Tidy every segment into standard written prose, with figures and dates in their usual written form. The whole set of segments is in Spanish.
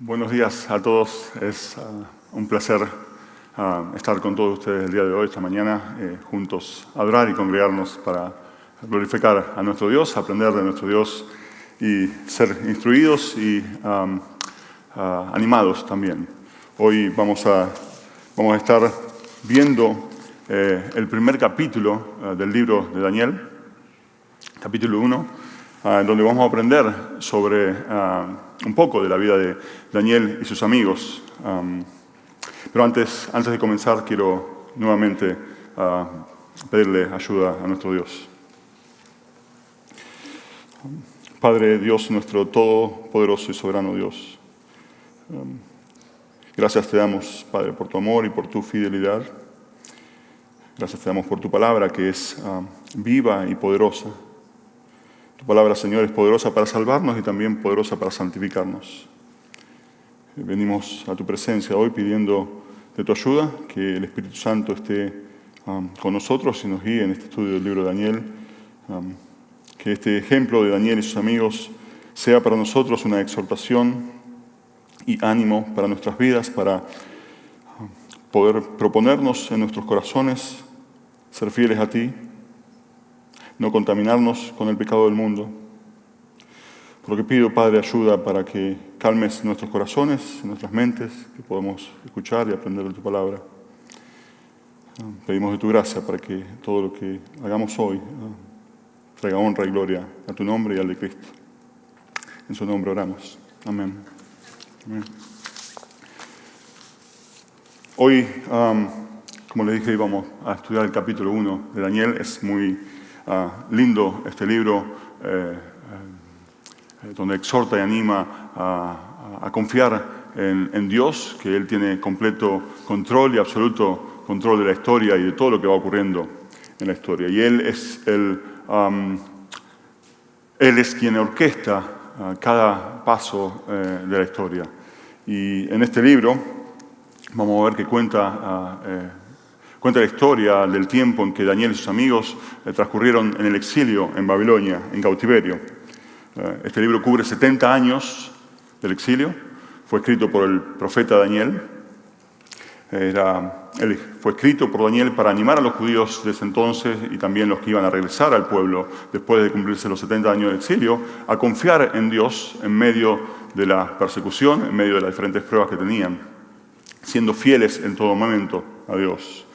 Buenos días a todos. Es un placer estar con todos ustedes el día de hoy, esta mañana, juntos a adorar y congregarnos para glorificar a nuestro Dios, aprender de nuestro Dios y ser instruidos y animados también. Hoy vamos a estar viendo el primer capítulo del libro de Daniel, capítulo 1, donde vamos a aprender sobre un poco de la vida de Daniel y sus amigos. Pero antes de comenzar, quiero nuevamente pedirle ayuda a nuestro Dios. Padre Dios, nuestro todopoderoso y soberano Dios, gracias te damos, Padre, por tu amor y por tu fidelidad. Gracias te damos por tu palabra que es viva y poderosa. Tu palabra, Señor, es poderosa para salvarnos y también poderosa para santificarnos. Venimos a tu presencia hoy pidiendo de tu ayuda, que el Espíritu Santo esté con nosotros y nos guíe en este estudio del libro de Daniel. Que este ejemplo de Daniel y sus amigos sea para nosotros una exhortación y ánimo para nuestras vidas, para poder proponernos en nuestros corazones ser fieles a ti, no contaminarnos con el pecado del mundo. Por lo que pido, Padre, ayuda para que calmes nuestros corazones, nuestras mentes, que podamos escuchar y aprender de tu palabra. Pedimos de tu gracia para que todo lo que hagamos hoy traiga honra y gloria a tu nombre y al de Cristo. En su nombre oramos. Amén. Amén. Hoy, como les dije, íbamos a estudiar el capítulo 1 de Daniel. Es muy lindo este libro, donde exhorta y anima a confiar en Dios, que Él tiene completo control y absoluto control de la historia y de todo lo que va ocurriendo en la historia. Y Él es quien orquesta cada paso de la historia. Y en este libro vamos a ver que cuenta la historia del tiempo en que Daniel y sus amigos transcurrieron en el exilio en Babilonia, en cautiverio. Este libro cubre 70 años del exilio. Fue escrito por el profeta Daniel. Él fue escrito por Daniel para animar a los judíos de ese entonces y también los que iban a regresar al pueblo después de cumplirse los 70 años de exilio, a confiar en Dios en medio de la persecución, en medio de las diferentes pruebas que tenían, siendo fieles en todo momento a Dios.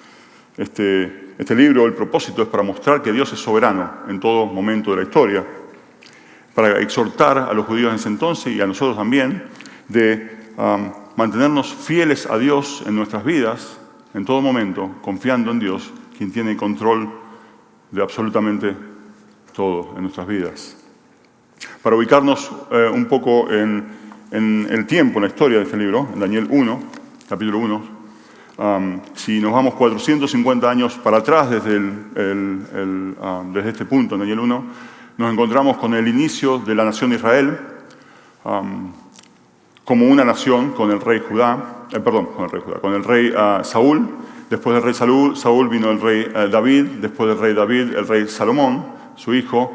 Este libro, el propósito es para mostrar que Dios es soberano en todo momento de la historia, para exhortar a los judíos en ese entonces y a nosotros también de mantenernos fieles a Dios en nuestras vidas, en todo momento, confiando en Dios, quien tiene control de absolutamente todo en nuestras vidas. Para ubicarnos un poco en el tiempo, en la historia de este libro, en Daniel 1, capítulo 1, si nos vamos 450 años para atrás desde este punto, en Daniel 1, nos encontramos con el inicio de la nación de Israel como una nación con el rey con el rey Saúl. Después del rey Saúl vino el rey David, después del rey David el rey Salomón, su hijo.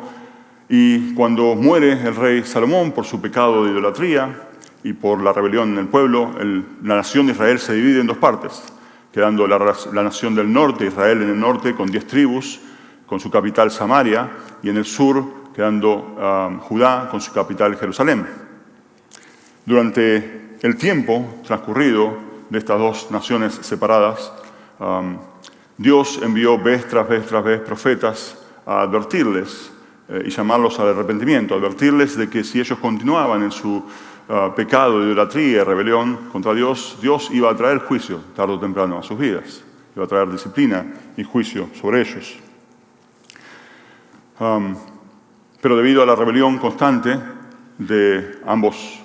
Y cuando muere el rey Salomón por su pecado de idolatría y por la rebelión en el pueblo, la nación de Israel se divide en dos partes, quedando la nación del norte, Israel en el norte, con 10 tribus, con su capital Samaria, y en el sur quedando Judá con su capital Jerusalén. Durante el tiempo transcurrido de estas dos naciones separadas, Dios envió vez tras vez profetas a advertirles y llamarlos al arrepentimiento, advertirles de que si ellos continuaban en su pecado de idolatría y rebelión contra Dios, Dios iba a traer juicio tarde o temprano a sus vidas, iba a traer disciplina y juicio sobre ellos. Pero debido a la rebelión constante de ambos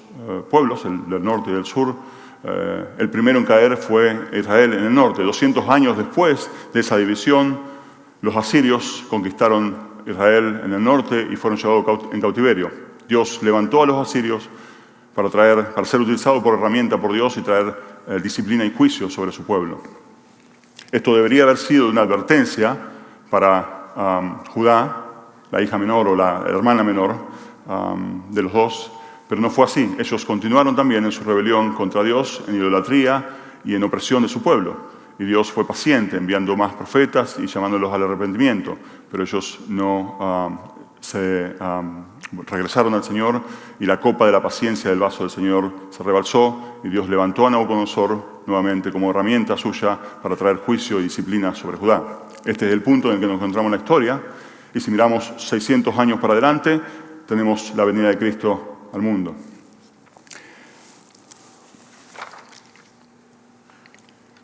pueblos, el del norte y del sur, el primero en caer fue Israel en el norte. 200 años después de esa división, los asirios conquistaron Israel en el norte y fueron llevados en cautiverio. Dios levantó a los asirios para ser utilizado por herramienta por Dios y traer disciplina y juicio sobre su pueblo. Esto debería haber sido una advertencia para Judá, la hija menor o la hermana menor de los dos, Pero no fue así. Ellos continuaron también en su rebelión contra Dios, en idolatría y en opresión de su pueblo. Y Dios fue paciente, enviando más profetas y llamándolos al arrepentimiento. Pero ellos no regresaron al Señor, y la copa de la paciencia del vaso del Señor se rebalsó, y Dios levantó a Nabucodonosor nuevamente como herramienta suya para traer juicio y disciplina sobre Judá. Este es el punto en el que nos encontramos en la historia. Y si miramos 600 años para adelante, tenemos la venida de Cristo al mundo.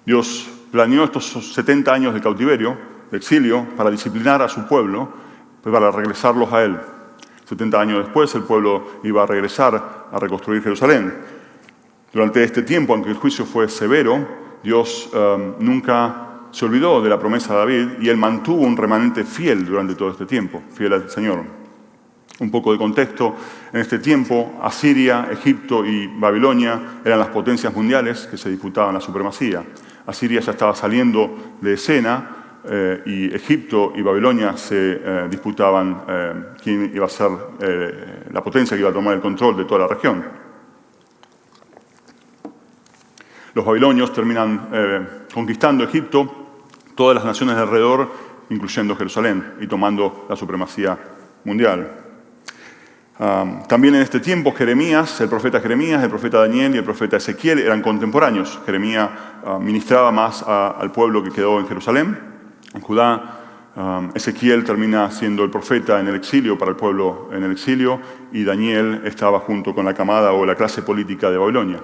Dios planeó estos 70 años de cautiverio, de exilio, para disciplinar a su pueblo, para regresarlos a Él. 70 años después, el pueblo iba a regresar a reconstruir Jerusalén. Durante este tiempo, aunque el juicio fue severo, Dios nunca se olvidó de la promesa de David, y Él mantuvo un remanente fiel durante todo este tiempo, fiel al Señor. Un poco de contexto: en este tiempo, Asiria, Egipto y Babilonia eran las potencias mundiales que se disputaban la supremacía. Asiria ya estaba saliendo de escena, y Egipto y Babilonia se disputaban quién iba a ser la potencia que iba a tomar el control de toda la región. Los babilonios terminan conquistando Egipto, todas las naciones de alrededor, incluyendo Jerusalén, y tomando la supremacía mundial. También en este tiempo Jeremías, el profeta Daniel y el profeta Ezequiel eran contemporáneos. Jeremías ministraba más al pueblo que quedó en Jerusalén, en Judá. Ezequiel termina siendo el profeta en el exilio para el pueblo en el exilio, y Daniel estaba junto con la camada o la clase política de Babilonia.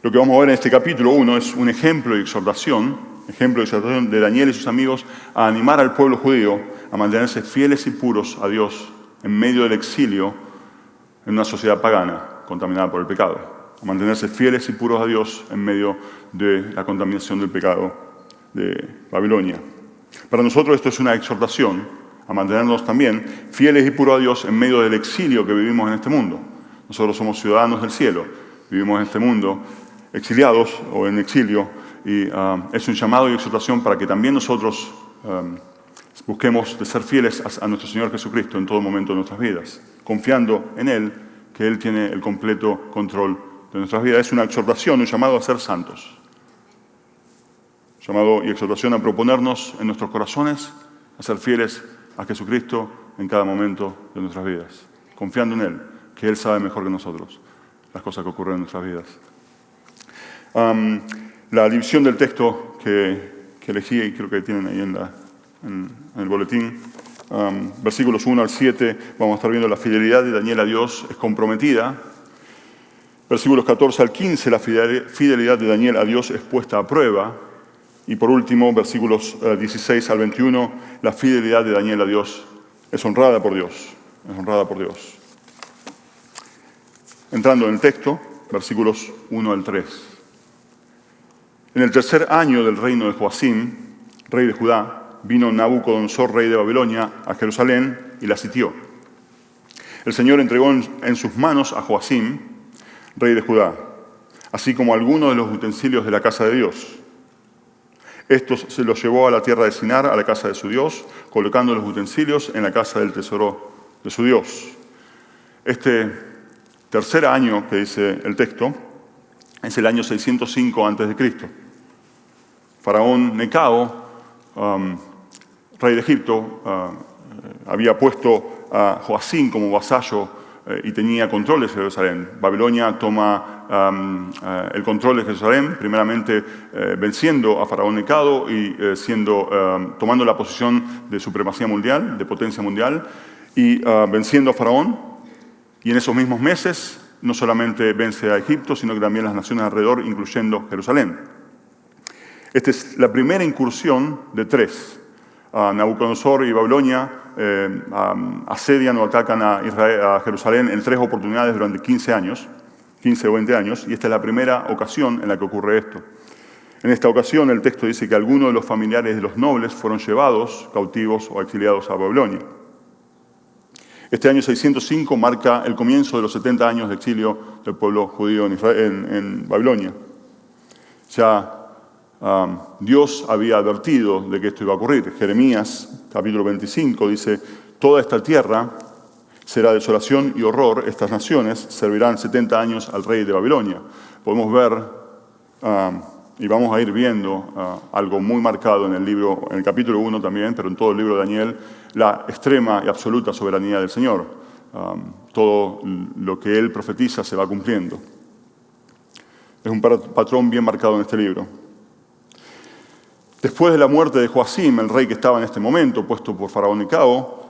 Lo que vamos a ver en este capítulo 1 es un ejemplo de exhortación de Daniel y sus amigos a animar al pueblo judío a mantenerse fieles y puros a Dios en medio del exilio en una sociedad pagana contaminada por el pecado. A mantenerse fieles y puros a Dios en medio de la contaminación del pecado de Babilonia. Para nosotros esto es una exhortación a mantenernos también fieles y puros a Dios en medio del exilio que vivimos en este mundo. Nosotros somos ciudadanos del cielo, vivimos en este mundo exiliados o en exilio, y es un llamado y exhortación para que también nosotros busquemos de ser fieles a nuestro Señor Jesucristo en todo momento de nuestras vidas, confiando en Él, que Él tiene el completo control de nuestras vidas. Es una exhortación, un llamado a ser santos. Llamado y exhortación a proponernos en nuestros corazones a ser fieles a Jesucristo en cada momento de nuestras vidas, confiando en Él, que Él sabe mejor que nosotros las cosas que ocurren en nuestras vidas. La división del texto que elegí, y creo que tienen ahí en el boletín, versículos 1 al 7, vamos a estar viendo la fidelidad de Daniel a Dios es comprometida. Versículos 14 al 15, la fidelidad de Daniel a Dios es puesta a prueba. Y por último, versículos 16 al 21, la fidelidad de Daniel a Dios es honrada por Dios. Es honrada por Dios. Entrando en el texto, versículos 1 al 3. En el tercer año del reino de Joacim, rey de Judá, vino Nabucodonosor, rey de Babilonia, a Jerusalén y la sitió. El Señor entregó en sus manos a Joacim, rey de Judá, así como algunos de los utensilios de la casa de Dios. Estos se los llevó a la tierra de Sinar, a la casa de su Dios, colocando los utensilios en la casa del tesoro de su Dios. Este tercer año que dice el texto es el año 605 a.C. Faraón Necao, rey de Egipto, había puesto a Joacim como vasallo y tenía control de Jerusalén. Babilonia toma el control de Jerusalén, primeramente venciendo a Faraón Necao y tomando la posición de supremacía mundial, de potencia mundial, y venciendo a Faraón. Y en esos mismos meses no solamente vence a Egipto, sino que también las naciones alrededor, incluyendo Jerusalén. Esta es la primera incursión de tres. Nabucodonosor y Babilonia asedian o atacan a Jerusalén en tres oportunidades durante 15 o 20 años, y esta es la primera ocasión en la que ocurre esto. En esta ocasión el texto dice que algunos de los familiares de los nobles fueron llevados cautivos o exiliados a Babilonia. Este año 605 marca el comienzo de los 70 años de exilio del pueblo judío en Babilonia. Ya Dios había advertido de que esto iba a ocurrir. Jeremías, capítulo 25, dice: toda esta tierra Será desolación y horror. Estas naciones servirán 70 años al rey de Babilonia. Podemos ver, y vamos a ir viendo algo muy marcado en el libro, en el capítulo 1 también, pero en todo el libro de Daniel, la extrema y absoluta soberanía del Señor. Todo lo que Él profetiza se va cumpliendo. Es un patrón bien marcado en este libro. Después de la muerte de Joacim, el rey que estaba en este momento, puesto por Faraón Necao,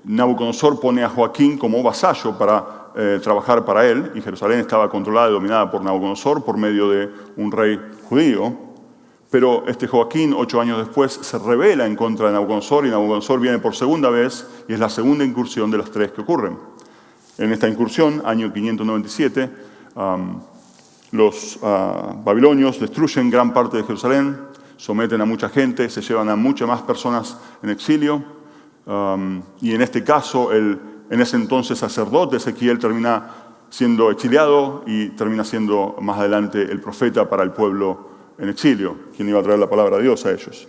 Nabucodonosor pone a Joaquín como vasallo para trabajar para él, y Jerusalén estaba controlada y dominada por Nabucodonosor por medio de un rey judío. Pero este Joaquín, 8 años después, se rebela en contra de Nabucodonosor, y Nabucodonosor viene por segunda vez, y es la segunda incursión de las 3 que ocurren. En esta incursión, año 597, los babilonios destruyen gran parte de Jerusalén, someten a mucha gente, se llevan a muchas más personas en exilio, y en este caso, en ese entonces sacerdote Ezequiel termina siendo exiliado y termina siendo más adelante el profeta para el pueblo en exilio, quien iba a traer la palabra de Dios a ellos.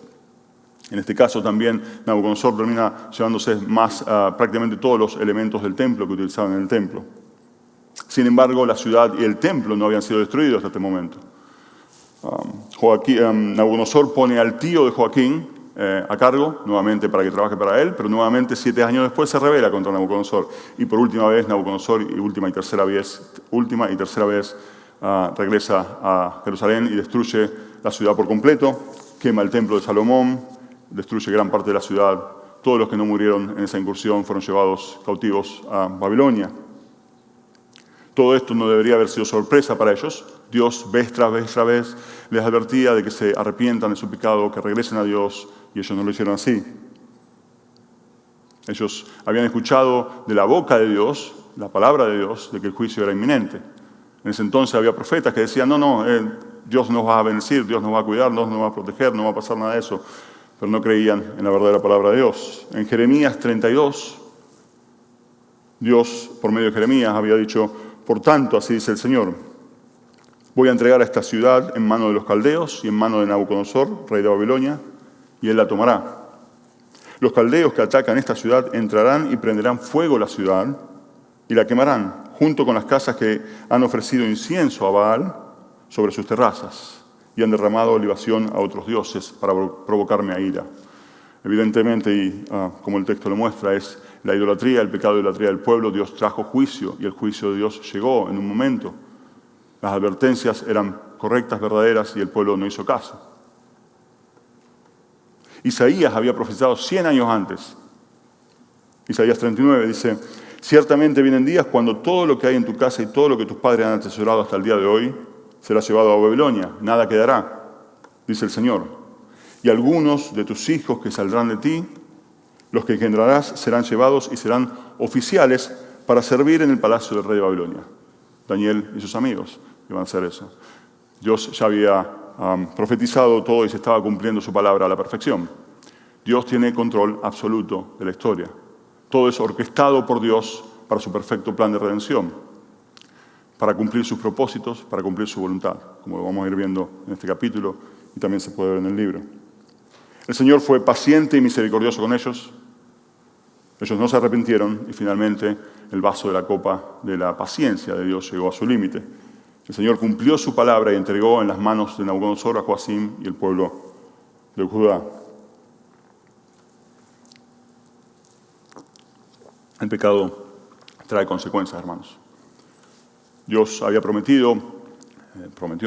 En este caso también Nabucodonosor termina llevándose prácticamente todos los elementos del templo que utilizaban en el templo. Sin embargo, la ciudad y el templo no habían sido destruidos hasta este momento. Nabucodonosor pone al tío de Joaquín a cargo, nuevamente para que trabaje para él, pero nuevamente 7 años después se rebela contra Nabucodonosor. Y por última vez, Nabucodonosor, última y tercera vez, regresa a Jerusalén y destruye la ciudad por completo, quema el templo de Salomón, destruye gran parte de la ciudad. Todos los que no murieron en esa incursión fueron llevados cautivos a Babilonia. Todo esto no debería haber sido sorpresa para ellos. Dios, vez tras vez, les advertía de que se arrepientan de su pecado, que regresen a Dios, y ellos no lo hicieron así. Ellos habían escuchado de la boca de Dios, la palabra de Dios, de que el juicio era inminente. En ese entonces había profetas que decían, Dios nos va a bendecir, Dios nos va a cuidar, Dios nos va a proteger, no va a pasar nada de eso. Pero no creían en la verdadera palabra de Dios. En Jeremías 32, Dios, por medio de Jeremías, había dicho, por tanto, así dice el Señor, voy a entregar a esta ciudad en mano de los caldeos y en mano de Nabucodonosor, rey de Babilonia, y él la tomará. Los caldeos que atacan esta ciudad entrarán y prenderán fuego la ciudad y la quemarán, junto con las casas que han ofrecido incienso a Baal sobre sus terrazas y han derramado libación a otros dioses para provocarme a ira. Evidentemente, y como el texto lo muestra, es la idolatría, el pecado de idolatría del pueblo. Dios trajo juicio y el juicio de Dios llegó en un momento. Las advertencias eran correctas, verdaderas, y el pueblo no hizo caso. Isaías había profetizado 100 años antes. Isaías 39 dice, ciertamente vienen días cuando todo lo que hay en tu casa y todo lo que tus padres han atesorado hasta el día de hoy será llevado a Babilonia, nada quedará, dice el Señor. Y algunos de tus hijos que saldrán de ti, los que engendrarás, serán llevados y serán oficiales para servir en el palacio del rey de Babilonia. Daniel y sus amigos iban a hacer eso. Dios ya había profetizado todo y se estaba cumpliendo su palabra a la perfección. Dios tiene control absoluto de la historia. Todo es orquestado por Dios para su perfecto plan de redención, para cumplir sus propósitos, para cumplir su voluntad, como lo vamos a ir viendo en este capítulo y también se puede ver en el libro. El Señor fue paciente y misericordioso con ellos. Ellos no se arrepintieron y finalmente el vaso de la copa de la paciencia de Dios llegó a su límite. El Señor cumplió su palabra y entregó en las manos de Nabucodonosor a Joacim y el pueblo de Judá. El pecado trae consecuencias, hermanos. Dios había prometió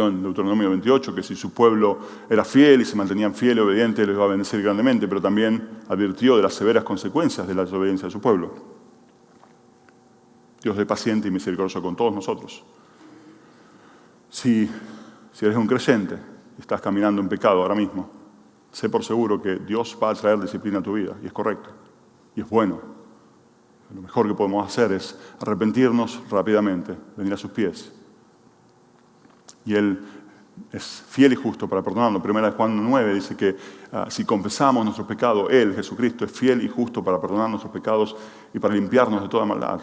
en Deuteronomio 28 que si su pueblo era fiel y se mantenían fiel y obediente, les iba a bendecir grandemente, pero también advirtió de las severas consecuencias de la desobediencia de su pueblo. Dios es paciente y misericordioso con todos nosotros. Si eres un creyente y estás caminando en pecado ahora mismo, sé por seguro que Dios va a traer disciplina a tu vida, y es correcto, y es bueno. Lo mejor que podemos hacer es arrepentirnos rápidamente, venir a sus pies. Y Él es fiel y justo para perdonarnos. Primera de Juan 9 dice que si confesamos nuestros pecados, Él, Jesucristo, es fiel y justo para perdonar nuestros pecados y para limpiarnos de toda maldad.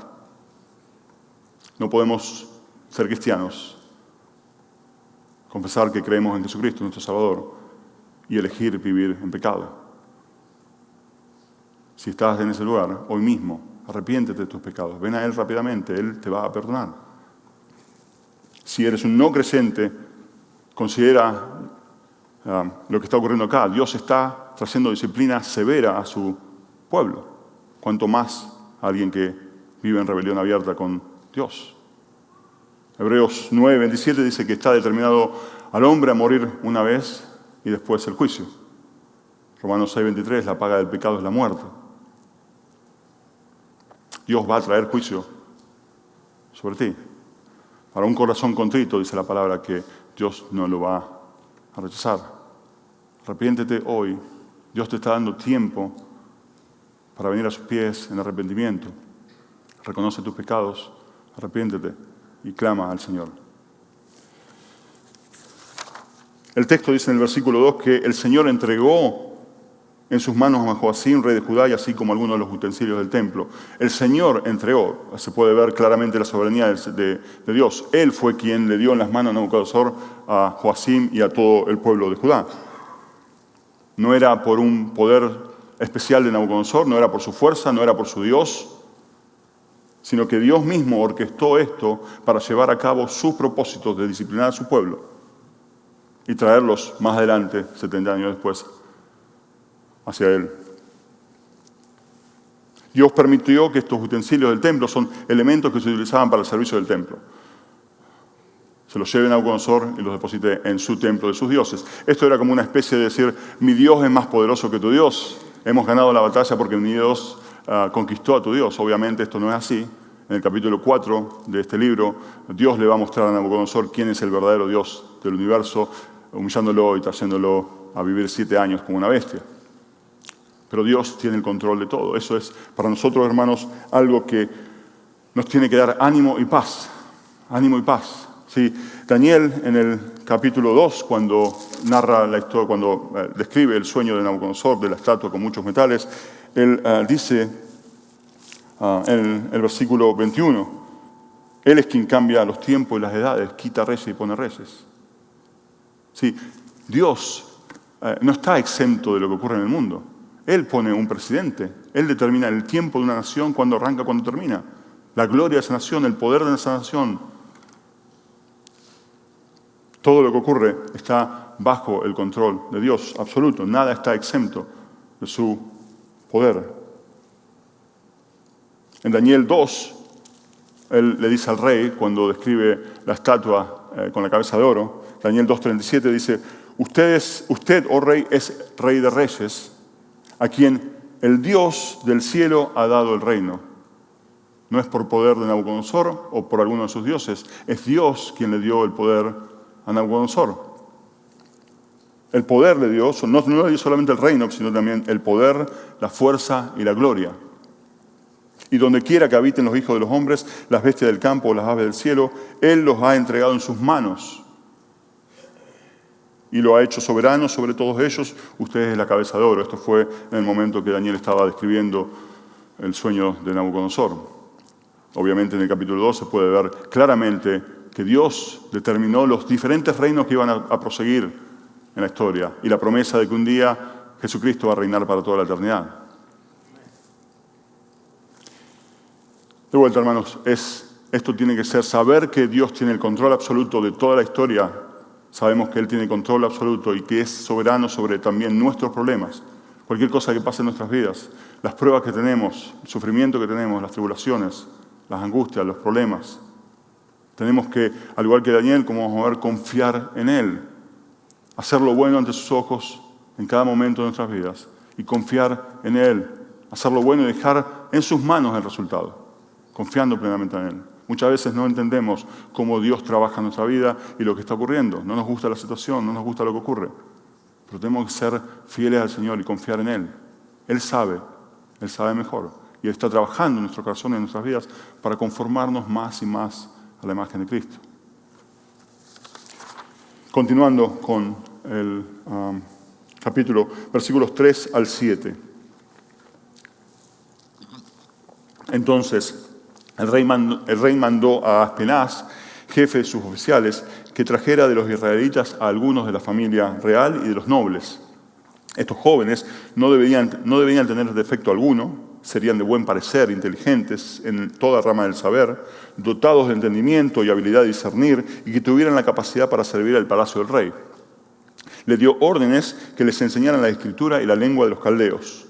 No podemos ser cristianos, confesar que creemos en Jesucristo, nuestro Salvador, y elegir vivir en pecado. Si estás en ese lugar, hoy mismo, arrepiéntete de tus pecados. Ven a Él rápidamente, Él te va a perdonar. Si eres un no creyente, considera lo que está ocurriendo acá. Dios está trayendo disciplina severa a su pueblo. Cuanto más a alguien que vive en rebelión abierta con Dios. Hebreos 9:27 dice que está determinado al hombre a morir una vez y después el juicio. Romanos 6:23, la paga del pecado es la muerte. Dios va a traer juicio sobre ti. Para un corazón contrito, dice la palabra, que Dios no lo va a rechazar. Arrepiéntete hoy. Dios te está dando tiempo para venir a sus pies en arrepentimiento. Reconoce tus pecados, arrepiéntete y clama al Señor. El texto dice en el versículo 2 que el Señor entregó en sus manos a Joacim, rey de Judá, y así como algunos de los utensilios del templo. El Señor entregó, se puede ver claramente la soberanía de Dios. Él fue quien le dio en las manos a Nabucodonosor, a Joacim y a todo el pueblo de Judá. No era por un poder especial de Nabucodonosor, no era por su fuerza, no era por su Dios, sino que Dios mismo orquestó esto para llevar a cabo sus propósitos de disciplinar a su pueblo y traerlos más adelante, 70 años después, hacia Él. Dios permitió que estos utensilios del templo son elementos que se utilizaban para el servicio del templo. Se los lleve a Nabucodonosor y los deposite en su templo de sus dioses. Esto era como una especie de decir, mi Dios es más poderoso que tu Dios. Hemos ganado la batalla porque mi Dios conquistó a tu Dios. Obviamente esto no es así. En el capítulo 4 de este libro, Dios le va a mostrar a Nabucodonosor quién es el verdadero Dios del universo, humillándolo y trayéndolo a vivir 7 años como una bestia. Pero Dios tiene el control de todo. Eso es para nosotros, hermanos, algo que nos tiene que dar ánimo y paz. Ánimo y paz. Sí, Daniel, en el capítulo 2, cuando narra la historia, cuando describe el sueño de Nabucodonosor, de la estatua con muchos metales, él dice en el versículo 21, Él es quien cambia los tiempos y las edades, quita reyes y pone reyes. Sí, Dios no está exento de lo que ocurre en el mundo. Él pone un presidente, Él determina el tiempo de una nación, cuándo arranca, cuándo termina. La gloria de esa nación, el poder de esa nación. Todo lo que ocurre está bajo el control de Dios, absoluto. Nada está exento de su poder. En Daniel 2, Él le dice al rey, cuando describe la estatua con la cabeza de oro, Daniel 2:37 dice, usted, oh rey, es rey de reyes, a quien el Dios del cielo ha dado el reino. No es por poder de Nabucodonosor o por alguno de sus dioses, es Dios quien le dio el poder a Nabucodonosor. El poder le dio, no le dio solamente el reino, sino también el poder, la fuerza y la gloria. Y donde quiera que habiten los hijos de los hombres, las bestias del campo o las aves del cielo, Él los ha entregado en sus manos. Y lo ha hecho soberano sobre todos ellos. Usted es la cabeza de oro. Esto fue en el momento que Daniel estaba describiendo el sueño de Nabucodonosor. Obviamente en el capítulo 2 se puede ver claramente que Dios determinó los diferentes reinos que iban a proseguir en la historia y la promesa de que un día Jesucristo va a reinar para toda la eternidad. De vuelta, hermanos, esto tiene que ser saber que Dios tiene el control absoluto de toda la historia. Sabemos que Él tiene control absoluto y que es soberano sobre también nuestros problemas. Cualquier cosa que pase en nuestras vidas, las pruebas que tenemos, el sufrimiento que tenemos, las tribulaciones, las angustias, los problemas. Tenemos que, al igual que Daniel, como vamos a ver, confiar en Él. Hacer lo bueno ante sus ojos en cada momento de nuestras vidas. Y confiar en Él. Hacer lo bueno y dejar en sus manos el resultado. Confiando plenamente en Él. Muchas veces no entendemos cómo Dios trabaja en nuestra vida y lo que está ocurriendo. No nos gusta la situación, no nos gusta lo que ocurre. Pero tenemos que ser fieles al Señor y confiar en Él. Él sabe mejor. Y Él está trabajando en nuestro corazón y en nuestras vidas para conformarnos más y más a la imagen de Cristo. Continuando con el capítulo, versículos 3 al 7. Entonces, el rey mandó a Aspenaz, jefe de sus oficiales, que trajera de los israelitas a algunos de la familia real y de los nobles. Estos jóvenes no deberían tener defecto alguno, serían de buen parecer, inteligentes en toda rama del saber, dotados de entendimiento y habilidad de discernir y que tuvieran la capacidad para servir al palacio del rey. Le dio órdenes que les enseñaran la escritura y la lengua de los caldeos.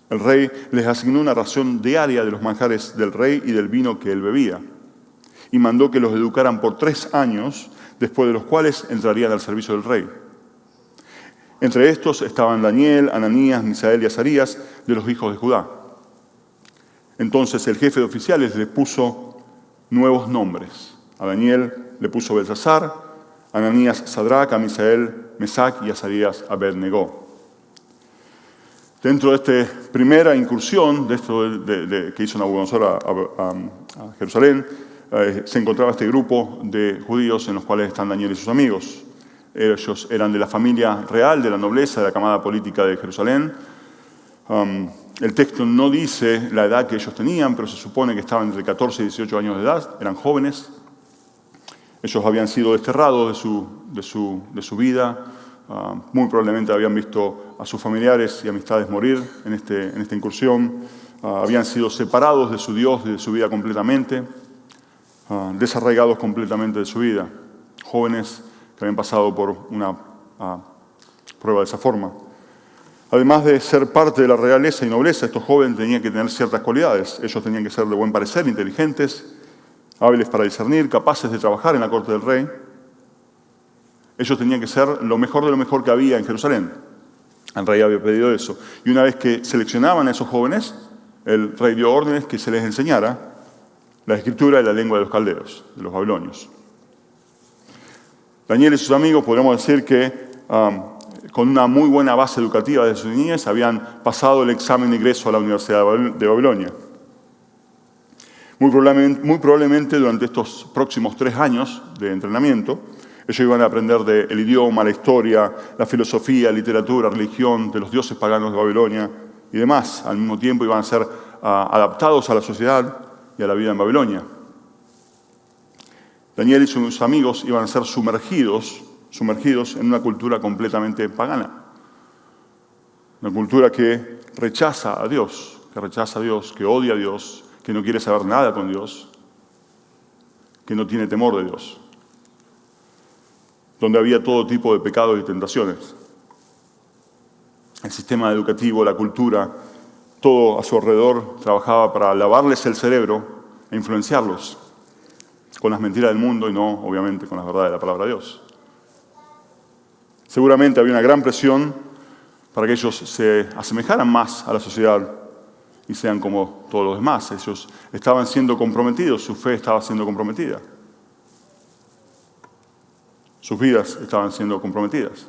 El rey les asignó una ración diaria de los manjares del rey y del vino que él bebía, y mandó que los educaran por 3 años, después de los cuales entrarían al servicio del rey. Entre estos estaban Daniel, Ananías, Misael y Azarías, de los hijos de Judá. Entonces el jefe de oficiales les puso nuevos nombres. A Daniel le puso Belsasar, a Ananías Sadrac, a Misael Mesac y a Azarías Abed-Negó. Dentro de esta primera incursión que hizo Nabucodonosor a Jerusalén, se encontraba este grupo de judíos en los cuales están Daniel y sus amigos. Ellos eran de la familia real, de la nobleza, de la camada política de Jerusalén. El texto no dice la edad que ellos tenían, pero se supone que estaban entre 14 y 18 años de edad, eran jóvenes. Ellos habían sido desterrados de su vida, muy probablemente habían visto a sus familiares y amistades morir en esta incursión, habían sido separados de su Dios y de su vida completamente, desarraigados completamente de su vida, jóvenes que habían pasado por una prueba de esa forma. Además de ser parte de la realeza y nobleza, estos jóvenes tenían que tener ciertas cualidades. Ellos tenían que ser de buen parecer, inteligentes, hábiles para discernir, capaces de trabajar en la corte del rey. Ellos tenían que ser lo mejor de lo mejor que había en Jerusalén. El rey había pedido eso. Y una vez que seleccionaban a esos jóvenes, el rey dio órdenes que se les enseñara la escritura y la lengua de los caldeos, de los babilonios. Daniel y sus amigos, podríamos decir que con una muy buena base educativa de su niñez, habían pasado el examen de ingreso a la Universidad de Babilonia. Muy probablemente durante estos próximos 3 años de entrenamiento, ellos iban a aprender del idioma, la historia, la filosofía, literatura, religión, de los dioses paganos de Babilonia y demás. Al mismo tiempo iban a ser adaptados a la sociedad y a la vida en Babilonia. Daniel y sus amigos iban a ser sumergidos en una cultura completamente pagana. Una cultura que rechaza a Dios, que odia a Dios, que no quiere saber nada con Dios, que no tiene temor de Dios. Donde había todo tipo de pecados y tentaciones. El sistema educativo, la cultura, todo a su alrededor trabajaba para lavarles el cerebro e influenciarlos con las mentiras del mundo y no, obviamente, con las verdades de la palabra de Dios. Seguramente había una gran presión para que ellos se asemejaran más a la sociedad y sean como todos los demás. Ellos estaban siendo comprometidos, su fe estaba siendo comprometida. Sus vidas estaban siendo comprometidas.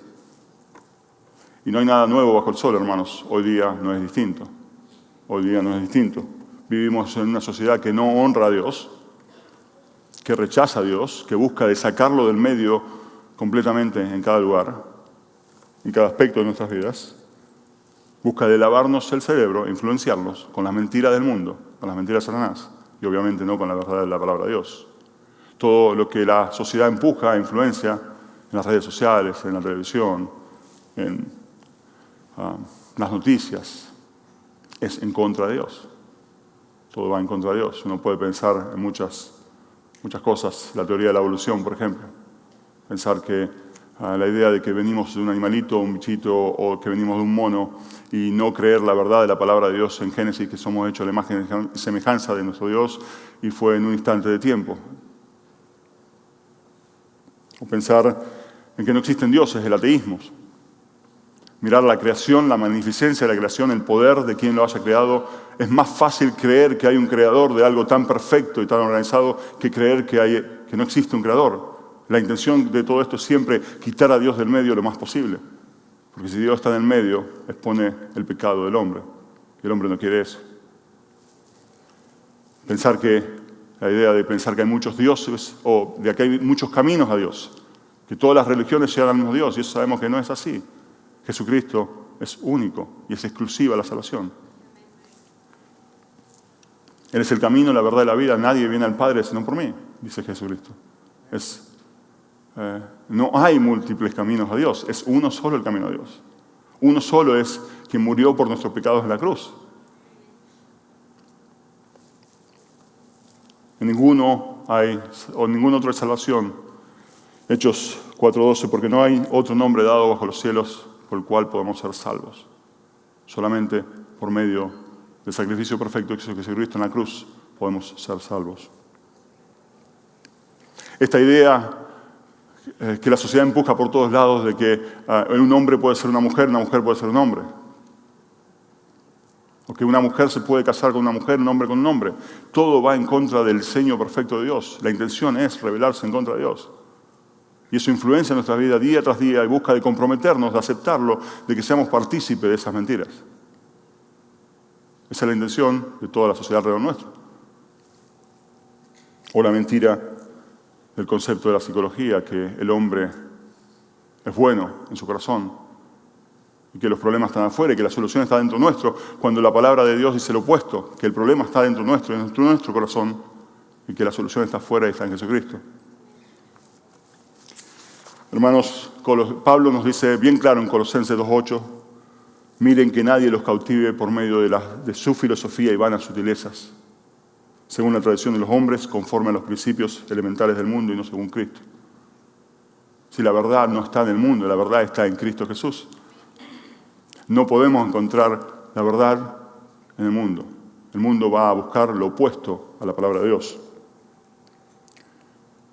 Y no hay nada nuevo bajo el sol, hermanos. Hoy día no es distinto. Hoy día no es distinto. Vivimos en una sociedad que no honra a Dios, que rechaza a Dios, que busca de sacarlo del medio completamente en cada lugar, en cada aspecto de nuestras vidas. Busca de lavarnos el cerebro e influenciarnos con las mentiras del mundo, con las mentiras de Satanás, y obviamente no con la verdad de la palabra de Dios. Todo lo que la sociedad empuja, influencia en las redes sociales, en la televisión, en las noticias, es en contra de Dios. Todo va en contra de Dios. Uno puede pensar en muchas cosas, la teoría de la evolución, por ejemplo. Pensar que la idea de que venimos de un animalito, un bichito, o que venimos de un mono, y no creer la verdad de la palabra de Dios en Génesis, que somos hechos a la imagen y semejanza de nuestro Dios, y fue en un instante de tiempo. O pensar en que no existen dioses, el ateísmo. Mirar la creación, la magnificencia de la creación, el poder de quien lo haya creado. Es más fácil creer que hay un creador de algo tan perfecto y tan organizado que creer que no existe un creador. La intención de todo esto es siempre quitar a Dios del medio lo más posible. Porque si Dios está en el medio, expone el pecado del hombre. Y el hombre no quiere eso. La idea de pensar que hay muchos dioses o de que hay muchos caminos a Dios. Que todas las religiones llegan al mismo Dios. Y eso sabemos que no es así. Jesucristo es único y es exclusiva la salvación. Él es el camino, la verdad y la vida. Nadie viene al Padre sino por mí, dice Jesucristo. No hay múltiples caminos a Dios, es uno solo el camino a Dios. Uno solo es quien murió por nuestros pecados en la cruz. En ninguno hay, o en ningún otro hay salvación. Hechos 4:12, porque no hay otro nombre dado bajo los cielos por el cual podemos ser salvos. Solamente por medio del sacrificio perfecto que hizo Jesucristo en la cruz podemos ser salvos. Esta idea que la sociedad empuja por todos lados de que un hombre puede ser una mujer puede ser un hombre. O que una mujer se puede casar con una mujer, un hombre con un hombre. Todo va en contra del diseño perfecto de Dios. La intención es rebelarse en contra de Dios. Y eso influencia nuestra vida día tras día y busca de comprometernos, de aceptarlo, de que seamos partícipes de esas mentiras. Esa es la intención de toda la sociedad alrededor nuestro. O la mentira del concepto de la psicología, que el hombre es bueno en su corazón y que los problemas están afuera y que la solución está dentro nuestro, cuando la palabra de Dios dice lo opuesto, que el problema está dentro nuestro, en nuestro corazón, y que la solución está afuera y está en Jesucristo. Hermanos, Pablo nos dice bien claro en Colosenses 2:8, miren que nadie los cautive por medio de su filosofía y vanas sutilezas, según la tradición de los hombres, conforme a los principios elementales del mundo y no según Cristo. Si la verdad no está en el mundo, la verdad está en Cristo Jesús. No podemos encontrar la verdad en el mundo. El mundo va a buscar lo opuesto a la palabra de Dios.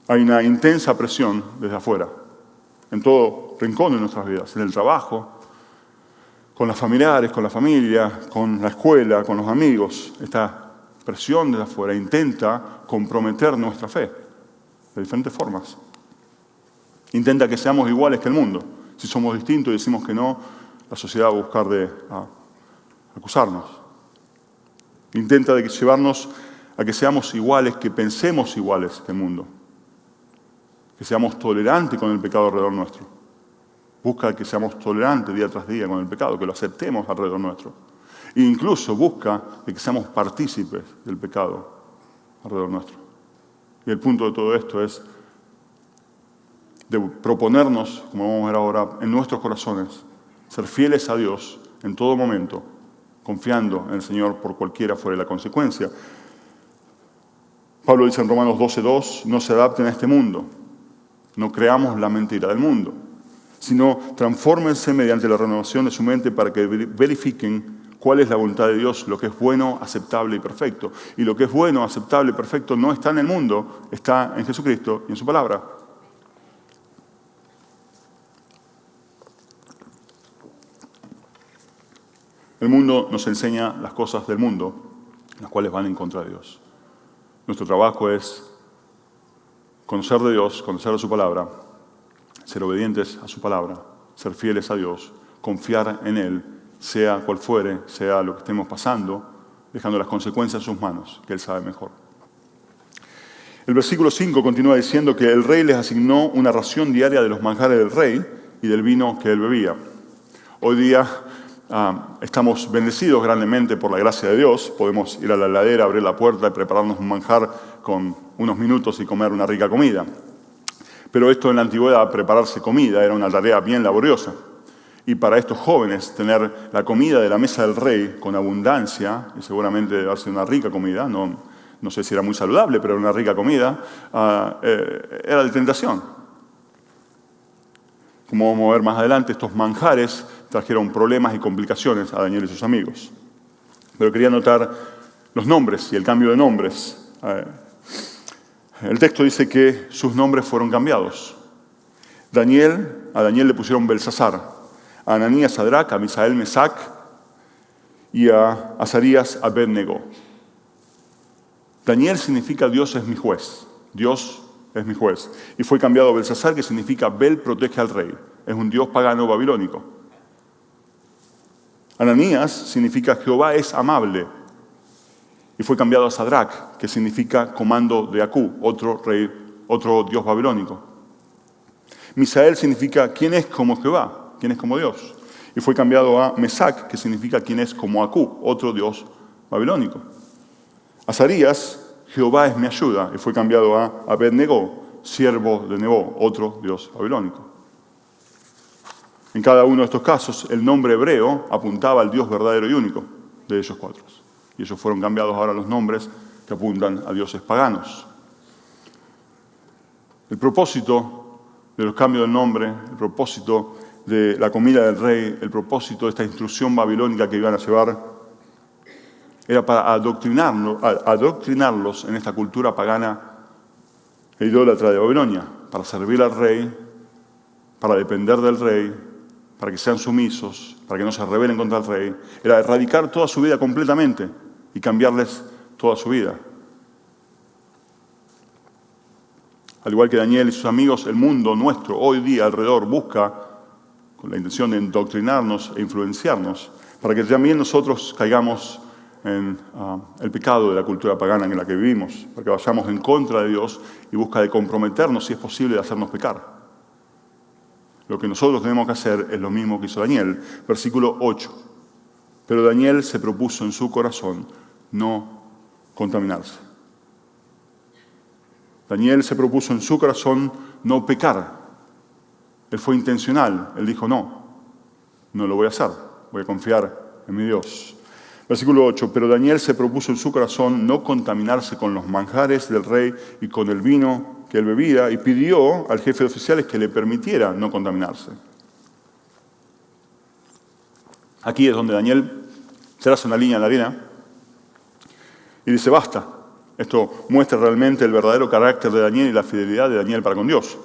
Hay una intensa presión desde afuera, en todo rincón de nuestras vidas, en el trabajo, con los familiares, con la familia, con la escuela, con los amigos. Esta presión desde afuera intenta comprometer nuestra fe de diferentes formas. Intenta que seamos iguales que el mundo. Si somos distintos y decimos que no, la sociedad va a buscar de acusarnos. Intenta de llevarnos a que seamos iguales, que pensemos iguales que el mundo. Que seamos tolerantes con el pecado alrededor nuestro. Busca que seamos tolerantes día tras día con el pecado, que lo aceptemos alrededor nuestro. E incluso busca de que seamos partícipes del pecado alrededor nuestro. Y el punto de todo esto es de proponernos, como vamos a ver ahora, en nuestros corazones, ser fieles a Dios en todo momento, confiando en el Señor por cualquiera fuera la consecuencia. Pablo dice en Romanos 12:2, no se adapten a este mundo, no creamos la mentira del mundo, sino transfórmense mediante la renovación de su mente para que verifiquen cuál es la voluntad de Dios, lo que es bueno, aceptable y perfecto. Y lo que es bueno, aceptable y perfecto no está en el mundo, está en Jesucristo y en su palabra. El mundo nos enseña las cosas del mundo, las cuales van en contra de Dios. Nuestro trabajo es conocer de Dios, conocer de su palabra, ser obedientes a su palabra, ser fieles a Dios, confiar en Él, sea cual fuere, sea lo que estemos pasando, dejando las consecuencias en sus manos, que Él sabe mejor. El versículo 5 continúa diciendo que el rey les asignó una ración diaria de los manjares del rey y del vino que él bebía. Hoy día estamos bendecidos grandemente por la gracia de Dios. Podemos ir a la heladera, abrir la puerta y prepararnos un manjar con unos minutos y comer una rica comida. Pero esto en la antigüedad, prepararse comida, era una tarea bien laboriosa. Y para estos jóvenes, tener la comida de la mesa del rey con abundancia, y seguramente debe ser una rica comida, no sé si era muy saludable, pero era una rica comida, era de tentación. Como vamos a ver más adelante, estos manjares trajeron problemas y complicaciones a Daniel y sus amigos. Pero quería notar los nombres y el cambio de nombres. El texto dice que sus nombres fueron cambiados. A Daniel le pusieron Belsasar, a Ananías Sadrac, a Misael Mesac y a Azarías Abed-Nego. Daniel significa Dios es mi juez. Dios es mi juez. Y fue cambiado a Belsasar, que significa Bel protege al rey. Es un dios pagano babilónico. Ananías significa Jehová es amable. Y fue cambiado a Sadrac, que significa comando de Acú, otro dios babilónico. Misael significa quién es como Jehová, quién es como Dios. Y fue cambiado a Mesac, que significa quién es como Acú, otro dios babilónico. Azarías, Jehová es mi ayuda, y fue cambiado a Abed-Nego, siervo de Nebo, otro dios babilónico. En cada uno de estos casos, el nombre hebreo apuntaba al Dios verdadero y único de ellos cuatro. Y ellos fueron cambiados ahora a los nombres que apuntan a dioses paganos. El propósito de los cambios del nombre, el propósito de la comida del rey, el propósito de esta instrucción babilónica que iban a llevar, era para adoctrinarlos en esta cultura pagana e idólatra de Babilonia, para servir al rey, para depender del rey, para que sean sumisos, para que no se rebelen contra el rey. Era erradicar toda su vida completamente y cambiarles toda su vida. Al igual que Daniel y sus amigos, el mundo nuestro hoy día alrededor busca, con la intención de indoctrinarnos e influenciarnos, para que también nosotros caigamos en el pecado de la cultura pagana en la que vivimos, para que vayamos en contra de Dios y busca de comprometernos, si es posible, de hacernos pecar. Lo que nosotros tenemos que hacer es lo mismo que hizo Daniel. Versículo 8. Pero Daniel se propuso en su corazón no contaminarse. Daniel se propuso en su corazón no pecar. Él fue intencional. Él dijo, no lo voy a hacer. Voy a confiar en mi Dios. Versículo 8. Pero Daniel se propuso en su corazón no contaminarse con los manjares del rey y con el vino que él bebía, y pidió al jefe de oficiales que le permitiera no contaminarse. Aquí es donde Daniel traza una línea en la arena y dice, basta. Esto muestra realmente el verdadero carácter de Daniel y la fidelidad de Daniel para con Dios.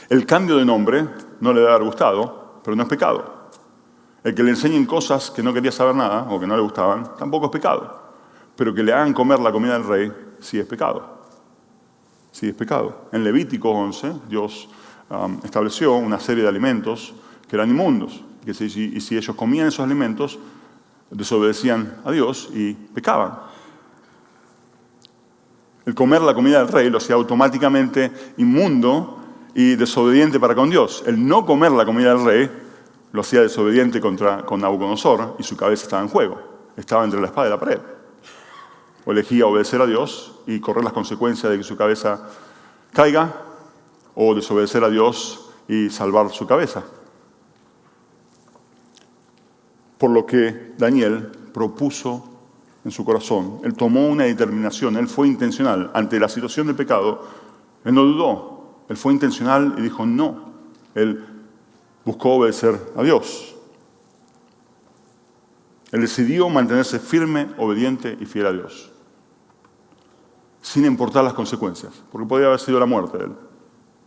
El cambio de nombre no le debe haber gustado, pero no es pecado. El que le enseñen cosas que no quería saber nada o que no le gustaban, tampoco es pecado. Pero que le hagan comer la comida del rey, sí es pecado. Sí es pecado. En Levítico 11, Dios estableció una serie de alimentos que eran inmundos. Y si ellos comían esos alimentos, desobedecían a Dios y pecaban. El comer la comida del rey lo hacía automáticamente inmundo y desobediente para con Dios. El no comer la comida del rey lo hacía desobediente con Nabucodonosor y su cabeza estaba en juego. Estaba entre la espada y la pared. O elegía obedecer a Dios y correr las consecuencias de que su cabeza caiga, o desobedecer a Dios y salvar su cabeza. Por lo que Daniel propuso en su corazón, él tomó una determinación, él fue intencional. Ante la situación del pecado, él no dudó, él fue intencional y dijo no. Él buscó obedecer a Dios. Él decidió mantenerse firme, obediente y fiel a Dios, sin importar las consecuencias, porque podía haber sido la muerte de él,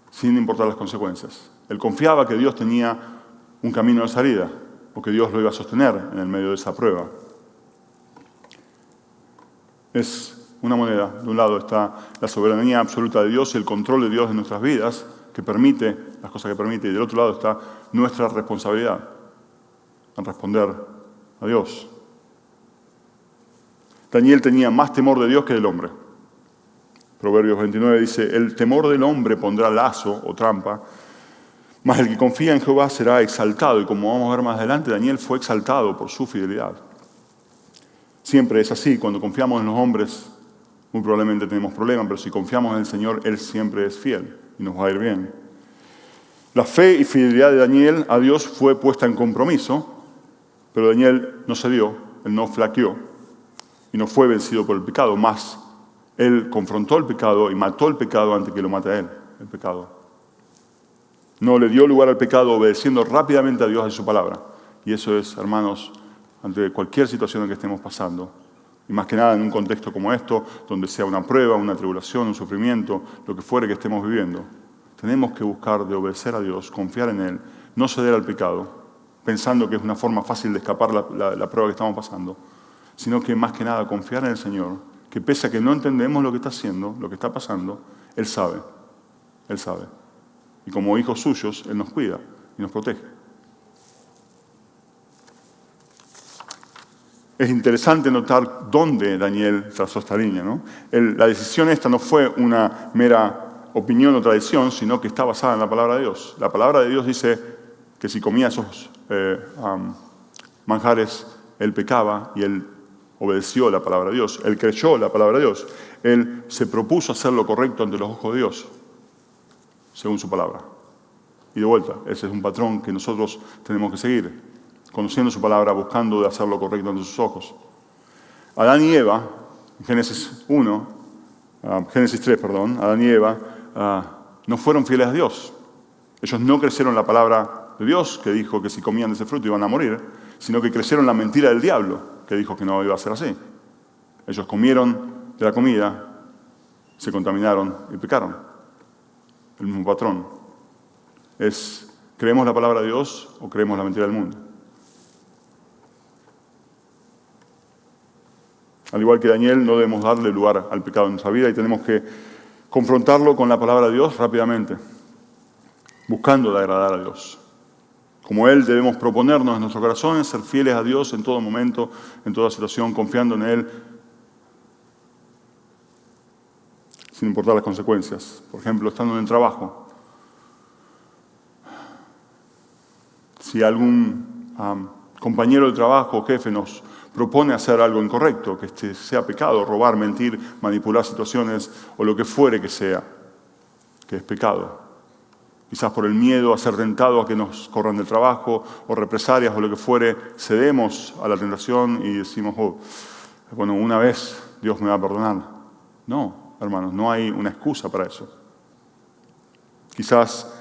sin importar las consecuencias. Él confiaba que Dios tenía un camino de salida, o que Dios lo iba a sostener en el medio de esa prueba. Es una moneda. De un lado está la soberanía absoluta de Dios y el control de Dios en nuestras vidas, que permite las cosas que permite, y del otro lado está nuestra responsabilidad en responder a Dios. Daniel tenía más temor de Dios que del hombre. Proverbios 29 dice, el temor del hombre pondrá lazo o trampa, mas el que confía en Jehová será exaltado. Y como vamos a ver más adelante, Daniel fue exaltado por su fidelidad. Siempre es así, cuando confiamos en los hombres, muy probablemente tenemos problemas, pero si confiamos en el Señor, Él siempre es fiel y nos va a ir bien. La fe y fidelidad de Daniel a Dios fue puesta en compromiso, pero Daniel no cedió, él no flaqueó y no fue vencido por el pecado, más él confrontó el pecado y mató el pecado antes que lo mate a él, el pecado. No le dio lugar al pecado, obedeciendo rápidamente a Dios y su palabra. Y eso es, hermanos, ante cualquier situación en que estemos pasando, y más que nada en un contexto como esto, donde sea una prueba, una tribulación, un sufrimiento, lo que fuere que estemos viviendo, tenemos que buscar de obedecer a Dios, confiar en Él, no ceder al pecado, pensando que es una forma fácil de escapar la prueba que estamos pasando, sino que más que nada confiar en el Señor, que pese a que no entendemos lo que está haciendo, lo que está pasando, Él sabe. Él sabe. Y como hijos suyos, Él nos cuida y nos protege. Es interesante notar dónde Daniel trazó esta línea, ¿no? La decisión esta no fue una mera opinión o tradición, sino que está basada en la palabra de Dios. La palabra de Dios dice que si comía esos manjares, él pecaba y él obedeció la palabra de Dios. Él creyó la palabra de Dios. Él se propuso hacer lo correcto ante los ojos de Dios, según su palabra. Y de vuelta, ese es un patrón que nosotros tenemos que seguir, conociendo su palabra, buscando de hacer lo correcto ante sus ojos. Adán y Eva, en Génesis 3, Adán y Eva no fueron fieles a Dios. Ellos no creyeron la palabra de Dios, que dijo que si comían de ese fruto iban a morir, sino que creyeron la mentira del diablo, que dijo que no iba a ser así. Ellos comieron de la comida, se contaminaron y pecaron. El mismo patrón. ¿Creemos la palabra de Dios o creemos la mentira del mundo? Al igual que Daniel, no debemos darle lugar al pecado en nuestra vida y tenemos que confrontarlo con la palabra de Dios rápidamente, buscando de agradar a Dios. Como Él, debemos proponernos en nuestros corazones ser fieles a Dios en todo momento, en toda situación, confiando en Él, sin importar las consecuencias. Por ejemplo, estando en el trabajo. Si algún compañero de trabajo o jefe nos propone hacer algo incorrecto, que sea pecado, robar, mentir, manipular situaciones o lo que fuere que sea, que es pecado. Quizás por el miedo a ser tentados a que nos corran del trabajo o represalias o lo que fuere, cedemos a la tentación y decimos, bueno, una vez Dios me va a perdonar. No, hermanos, no hay una excusa para eso. Quizás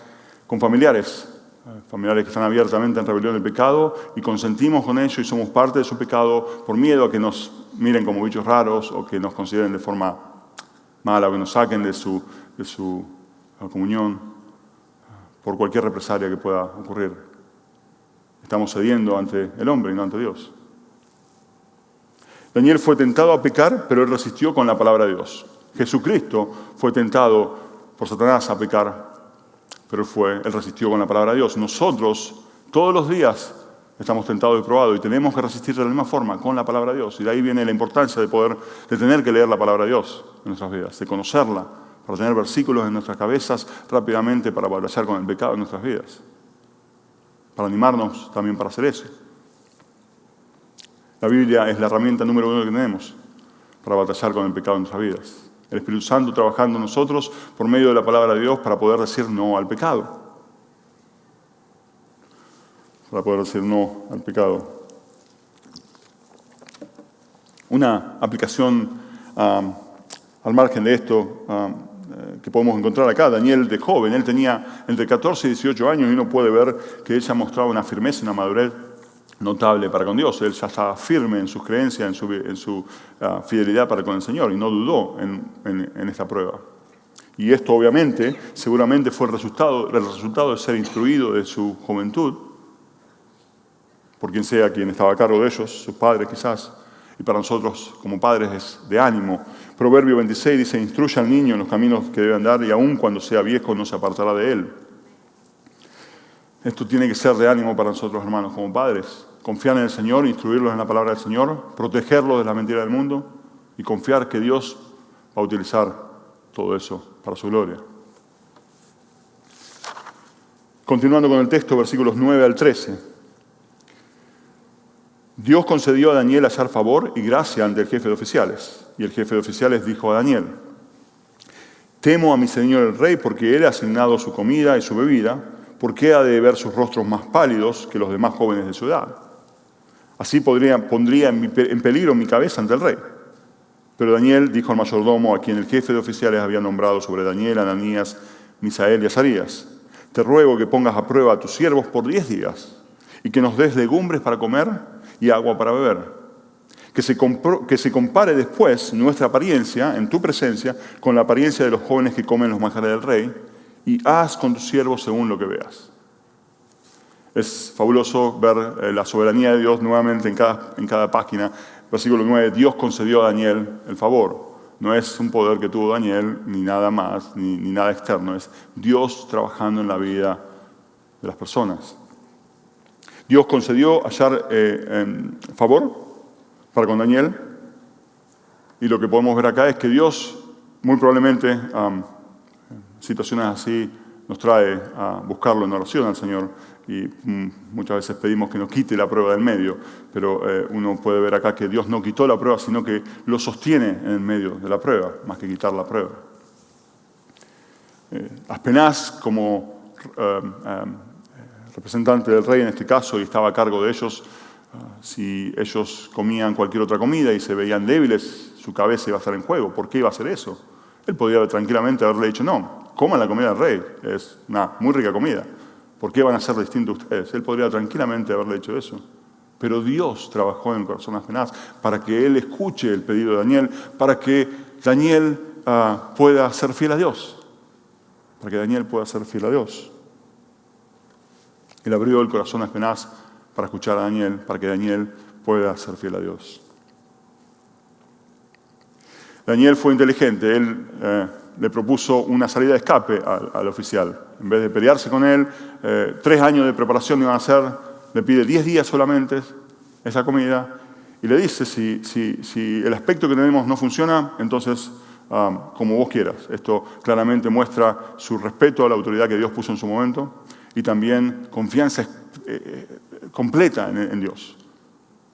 con familiares que están abiertamente en rebelión del pecado y consentimos con ellos y somos parte de su pecado por miedo a que nos miren como bichos raros o que nos consideren de forma mala o que nos saquen de su comunión por cualquier represalia que pueda ocurrir. Estamos cediendo ante el hombre y no ante Dios. Daniel fue tentado a pecar, pero él resistió con la palabra de Dios. Jesucristo fue tentado por Satanás a pecar, pero él resistió con la palabra de Dios. Nosotros, todos los días, estamos tentados y probados y tenemos que resistir de la misma forma con la palabra de Dios. Y de ahí viene la importancia de tener que leer la palabra de Dios en nuestras vidas, de conocerla, para tener versículos en nuestras cabezas rápidamente para batallar con el pecado en nuestras vidas. Para animarnos también para hacer eso. La Biblia es la herramienta número 1 que tenemos para batallar con el pecado en nuestras vidas. El Espíritu Santo trabajando en nosotros por medio de la palabra de Dios para poder decir no al pecado. Para poder decir no al pecado. Una aplicación al margen de esto que podemos encontrar acá, Daniel de joven, él tenía entre 14 y 18 años y uno puede ver que ella mostraba una firmeza, una madurez notable para con Dios. Él ya estaba firme en sus creencias, en su fidelidad para con el Señor y no dudó en esta prueba. Y esto obviamente, seguramente fue el resultado de ser instruido de su juventud, por quien sea quien estaba a cargo de ellos, sus padres quizás, y para nosotros como padres es de ánimo. Proverbio 26 dice, instruye al niño en los caminos que debe andar y aun cuando sea viejo no se apartará de él. Esto tiene que ser de ánimo para nosotros, hermanos, como padres. Confiar en el Señor, instruirlos en la palabra del Señor, protegerlos de la mentira del mundo y confiar que Dios va a utilizar todo eso para su gloria. Continuando con el texto, versículos 9 al 13. Dios concedió a Daniel hallar favor y gracia ante el jefe de oficiales. Y el jefe de oficiales dijo a Daniel, temo a mi señor el rey porque él ha asignado su comida y su bebida. ¿Por qué ha de ver sus rostros más pálidos que los demás jóvenes de su edad? Así pondría en peligro mi cabeza ante el rey. Pero Daniel dijo al mayordomo, a quien el jefe de oficiales había nombrado sobre Daniel, Ananías, Misael y Azarías, te ruego que pongas a prueba a tus siervos por 10 días y que nos des legumbres para comer y agua para beber. Que se compare después nuestra apariencia en tu presencia con la apariencia de los jóvenes que comen los manjares del rey y haz con tus siervos según lo que veas. Es fabuloso ver la soberanía de Dios nuevamente en cada página. Versículo 9, Dios concedió a Daniel el favor. No es un poder que tuvo Daniel, ni nada más, ni nada externo. Es Dios trabajando en la vida de las personas. Dios concedió hallar favor para con Daniel. Y lo que podemos ver acá es que Dios, muy probablemente, situaciones así nos trae a buscarlo en oración al Señor y muchas veces pedimos que nos quite la prueba del medio, pero uno puede ver acá que Dios no quitó la prueba, sino que lo sostiene en el medio de la prueba, más que quitar la prueba. Aspenaz, como representante del rey en este caso y estaba a cargo de ellos, si ellos comían cualquier otra comida y se veían débiles, su cabeza iba a estar en juego. ¿Por qué iba a hacer eso? Él podía tranquilamente haberle dicho, no, coman la comida del rey, es una muy rica comida. ¿Por qué van a ser distintos ustedes? Él podría tranquilamente haberle dicho eso. Pero Dios trabajó en el corazón de Aspenaz para que él escuche el pedido de Daniel, para que Daniel pueda ser fiel a Dios. Para que Daniel pueda ser fiel a Dios. Él abrió el corazón de Aspenaz para escuchar a Daniel, para que Daniel pueda ser fiel a Dios. Daniel fue inteligente, él le propuso una salida de escape al oficial. En vez de pelearse con él, 3 años de preparación iban a hacer, le pide 10 días solamente esa comida y le dice, si el aspecto que tenemos no funciona, entonces como vos quieras. Esto claramente muestra su respeto a la autoridad que Dios puso en su momento y también confianza completa en Dios.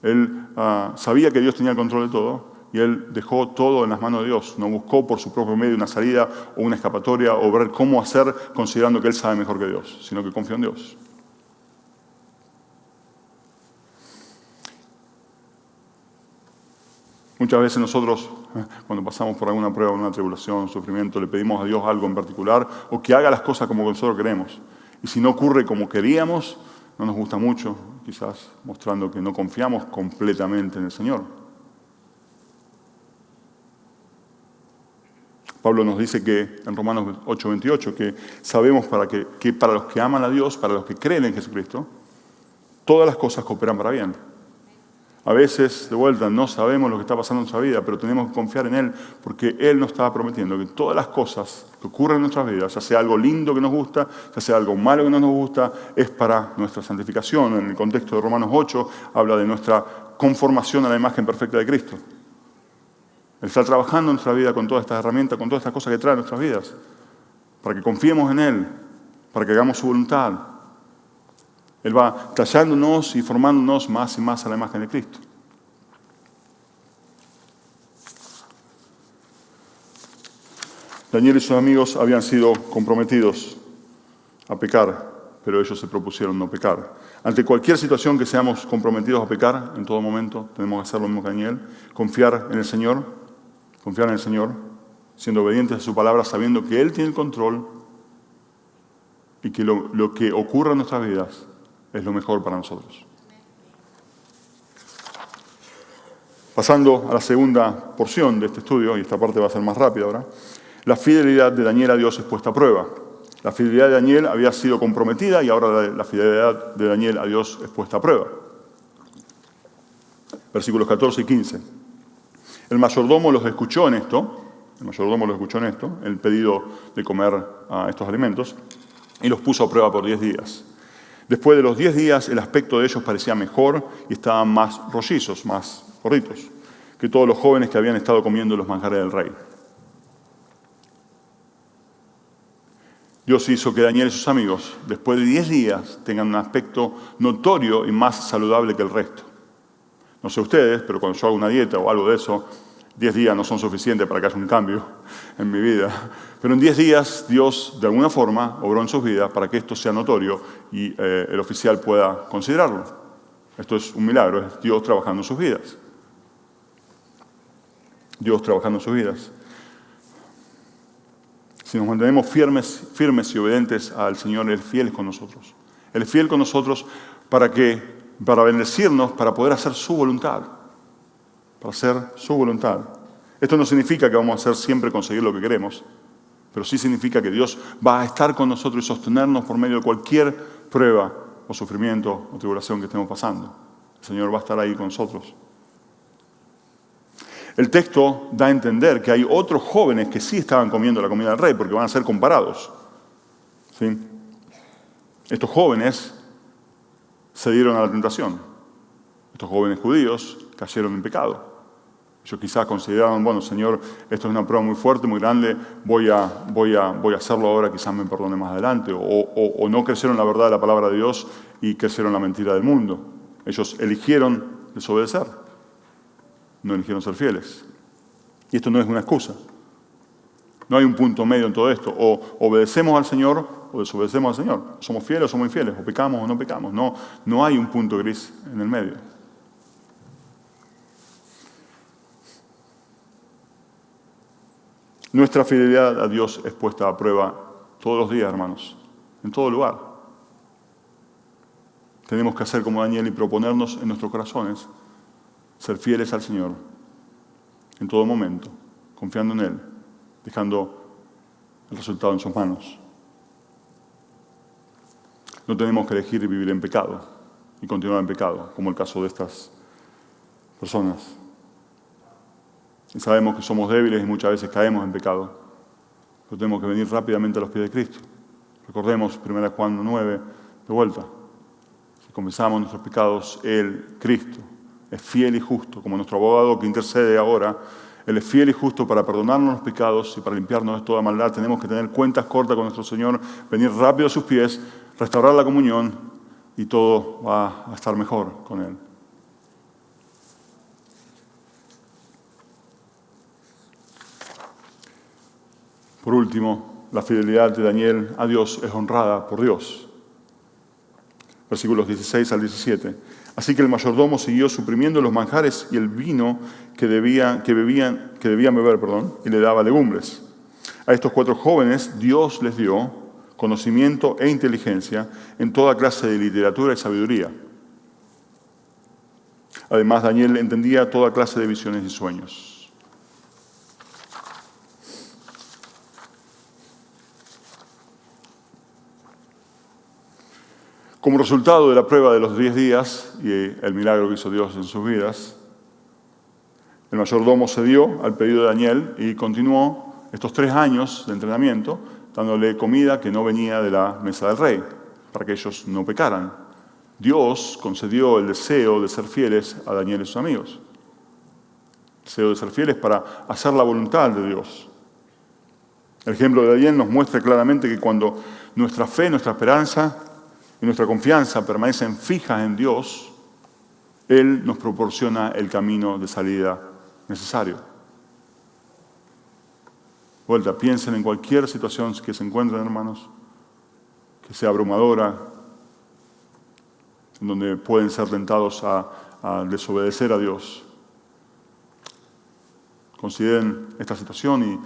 Él sabía que Dios tenía el control de todo y él dejó todo en las manos de Dios. No buscó por su propio medio una salida o una escapatoria o ver cómo hacer considerando que él sabe mejor que Dios, sino que confió en Dios. Muchas veces nosotros, cuando pasamos por alguna prueba, una tribulación, sufrimiento, le pedimos a Dios algo en particular o que haga las cosas como nosotros queremos. Y si no ocurre como queríamos, no nos gusta mucho, quizás mostrando que no confiamos completamente en el Señor. Pablo nos dice que en Romanos 8:28 que sabemos que para los que aman a Dios, para los que creen en Jesucristo, todas las cosas cooperan para bien. A veces, de vuelta, no sabemos lo que está pasando en nuestra vida, pero tenemos que confiar en Él porque Él nos estaba prometiendo que todas las cosas que ocurren en nuestras vidas, ya sea algo lindo que nos gusta, ya sea algo malo que no nos gusta, es para nuestra santificación. En el contexto de Romanos 8 habla de nuestra conformación a la imagen perfecta de Cristo. Él está trabajando en nuestra vida con todas estas herramientas, con todas estas cosas que trae nuestras vidas, para que confiemos en Él, para que hagamos su voluntad. Él va tallándonos y formándonos más y más a la imagen de Cristo. Daniel y sus amigos habían sido comprometidos a pecar, pero ellos se propusieron no pecar. Ante cualquier situación que seamos comprometidos a pecar, en todo momento tenemos que hacer lo mismo que Daniel, confiar en el Señor, siendo obedientes a su palabra, sabiendo que Él tiene el control y que lo que ocurra en nuestras vidas es lo mejor para nosotros. Pasando a la segunda porción de este estudio, y esta parte va a ser más rápida ahora, la fidelidad de Daniel a Dios es puesta a prueba. La fidelidad de Daniel había sido comprometida y ahora la fidelidad de Daniel a Dios es puesta a prueba. Versículos 14 y 15. El mayordomo los escuchó en esto, el pedido de comer estos alimentos, y los puso a prueba por 10 días. Después de los 10 días, el aspecto de ellos parecía mejor y estaban más rollizos, más gorditos, que todos los jóvenes que habían estado comiendo los manjares del rey. Dios hizo que Daniel y sus amigos, después de 10 días, tengan un aspecto notorio y más saludable que el resto. No sé ustedes, pero cuando yo hago una dieta o algo de eso, 10 días no son suficientes para que haya un cambio en mi vida. Pero en 10 días Dios, de alguna forma, obró en sus vidas para que esto sea notorio y el oficial pueda considerarlo. Esto es un milagro, es Dios trabajando en sus vidas. Dios trabajando en sus vidas. Si nos mantenemos firmes y obedientes al Señor, Él es fiel con nosotros. Él es fiel con nosotros para bendecirnos, para poder hacer su voluntad. Para hacer su voluntad. Esto no significa que vamos a hacer siempre conseguir lo que queremos, pero sí significa que Dios va a estar con nosotros y sostenernos por medio de cualquier prueba o sufrimiento o tribulación que estemos pasando. El Señor va a estar ahí con nosotros. El texto da a entender que hay otros jóvenes que sí estaban comiendo la comida del rey, porque van a ser comparados. ¿Sí? Estos jóvenes se dieron a la tentación. Estos jóvenes judíos cayeron en pecado. Ellos quizás consideraron, bueno, Señor, esto es una prueba muy fuerte, muy grande, voy a hacerlo ahora, quizás me perdone más adelante. O no creyeron la verdad de la palabra de Dios y creyeron la mentira del mundo. Ellos eligieron desobedecer. No eligieron ser fieles. Y esto no es una excusa. No hay un punto medio en todo esto. O obedecemos al Señor o desobedecemos al Señor. Somos fieles o somos infieles. O pecamos o no pecamos. No hay un punto gris en el medio. Nuestra fidelidad a Dios es puesta a prueba todos los días, hermanos. En todo lugar. Tenemos que hacer como Daniel y proponernos en nuestros corazones ser fieles al Señor en todo momento, confiando en Él, dejando el resultado en sus manos. No tenemos que elegir vivir en pecado y continuar en pecado, como el caso de estas personas. Y sabemos que somos débiles y muchas veces caemos en pecado, pero tenemos que venir rápidamente a los pies de Cristo. Recordemos 1 Juan 9, de vuelta. Si confesamos nuestros pecados, Él, Cristo, es fiel y justo, como nuestro abogado que intercede ahora. Él es fiel y justo para perdonarnos los pecados y para limpiarnos de toda maldad. Tenemos que tener cuentas cortas con nuestro Señor, venir rápido a sus pies, restaurar la comunión y todo va a estar mejor con Él. Por último, la fidelidad de Daniel a Dios es honrada por Dios. Versículos 16 al 17. Así que el mayordomo siguió suprimiendo los manjares y el vino que debían beber, y le daba legumbres. A estos 4 jóvenes Dios les dio conocimiento e inteligencia en toda clase de literatura y sabiduría. Además, Daniel entendía toda clase de visiones y sueños. Como resultado de la prueba de los 10 días y el milagro que hizo Dios en sus vidas, el mayordomo cedió al pedido de Daniel y continuó estos 3 años de entrenamiento dándole comida que no venía de la mesa del rey, para que ellos no pecaran. Dios concedió el deseo de ser fieles a Daniel y sus amigos. El deseo de ser fieles para hacer la voluntad de Dios. El ejemplo de Daniel nos muestra claramente que cuando nuestra fe, nuestra esperanza y nuestra confianza permanecen fijas en Dios, Él nos proporciona el camino de salida necesario. Vuelta, piensen en cualquier situación que se encuentren, hermanos, que sea abrumadora, en donde pueden ser tentados a desobedecer a Dios. Consideren esta situación y,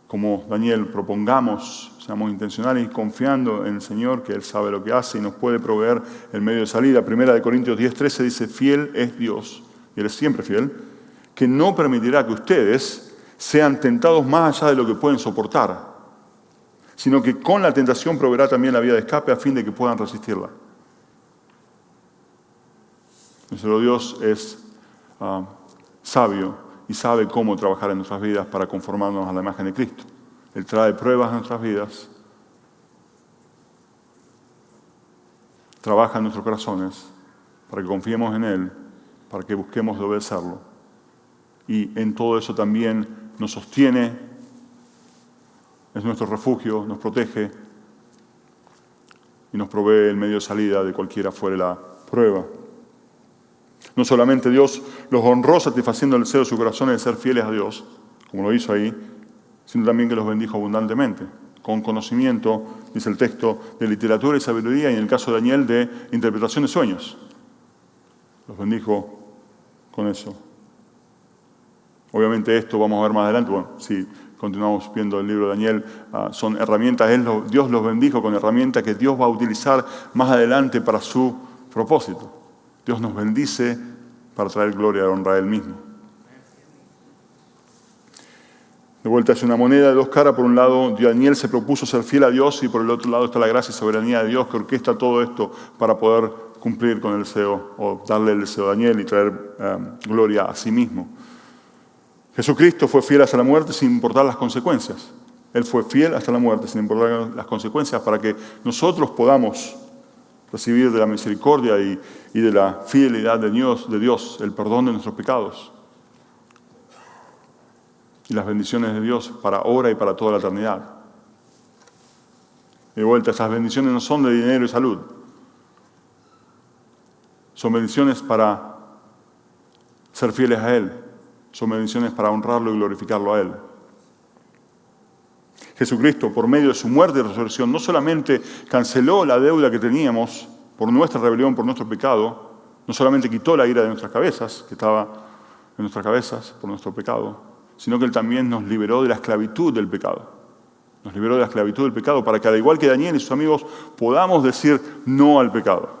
como Daniel, propongamos, seamos intencionales y confiando en el Señor, que Él sabe lo que hace y nos puede proveer el medio de salida. 1 Corintios 10:13 dice, fiel es Dios, y Él es siempre fiel, que no permitirá que ustedes sean tentados más allá de lo que pueden soportar, sino que con la tentación proveerá también la vía de escape a fin de que puedan resistirla. Nuestro Dios es sabio y sabe cómo trabajar en nuestras vidas para conformarnos a la imagen de Cristo. Él trae pruebas a nuestras vidas, trabaja en nuestros corazones para que confiemos en Él, para que busquemos de obedecerlo. Y en todo eso también nos sostiene, es nuestro refugio, nos protege y nos provee el medio de salida de cualquiera fuere la prueba. No solamente Dios los honró satisfaciendo el deseo de su corazón de ser fieles a Dios, como lo hizo ahí, sino también que los bendijo abundantemente, con conocimiento, dice el texto, de literatura y sabiduría, y en el caso de Daniel, de interpretación de sueños. Los bendijo con eso. Obviamente esto vamos a ver más adelante, bueno, si continuamos viendo el libro de Daniel, son herramientas, Dios los bendijo con herramientas que Dios va a utilizar más adelante para su propósito. Dios nos bendice para traer gloria y honra a Él mismo. De vuelta es una moneda de 2 caras. Por un lado, Daniel se propuso ser fiel a Dios y por el otro lado está la gracia y soberanía de Dios que orquesta todo esto para poder cumplir con el deseo o darle el deseo a Daniel y traer gloria a sí mismo. Jesucristo fue fiel hasta la muerte sin importar las consecuencias. Él fue fiel hasta la muerte sin importar las consecuencias para que nosotros podamos recibir de la misericordia y de la fidelidad de Dios el perdón de nuestros pecados y las bendiciones de Dios para ahora y para toda la eternidad. De vuelta, estas bendiciones no son de dinero y salud. Son bendiciones para ser fieles a Él. Son bendiciones para honrarlo y glorificarlo a Él. Jesucristo, por medio de su muerte y resurrección, no solamente canceló la deuda que teníamos por nuestra rebelión, por nuestro pecado, no solamente quitó la ira de nuestras cabezas, que estaba en nuestras cabezas por nuestro pecado, sino que Él también nos liberó de la esclavitud del pecado. Nos liberó de la esclavitud del pecado para que, al igual que Daniel y sus amigos, podamos decir no al pecado.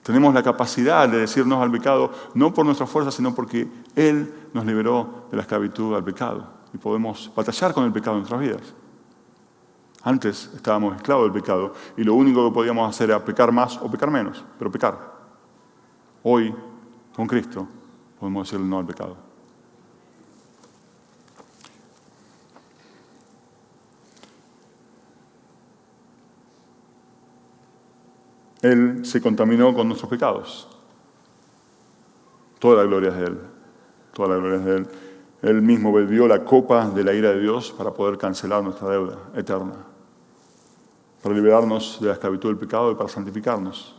Tenemos la capacidad de decir no al pecado, no por nuestra fuerza, sino porque Él nos liberó de la esclavitud al pecado. Y podemos batallar con el pecado en nuestras vidas. Antes estábamos esclavos del pecado y lo único que podíamos hacer era pecar más o pecar menos, pero pecar. Hoy, con Cristo, podemos decir no al pecado. Él se contaminó con nuestros pecados. Toda la gloria es de Él. Toda la gloria es de Él. Él mismo bebió la copa de la ira de Dios para poder cancelar nuestra deuda eterna, para liberarnos de la esclavitud del pecado y para santificarnos,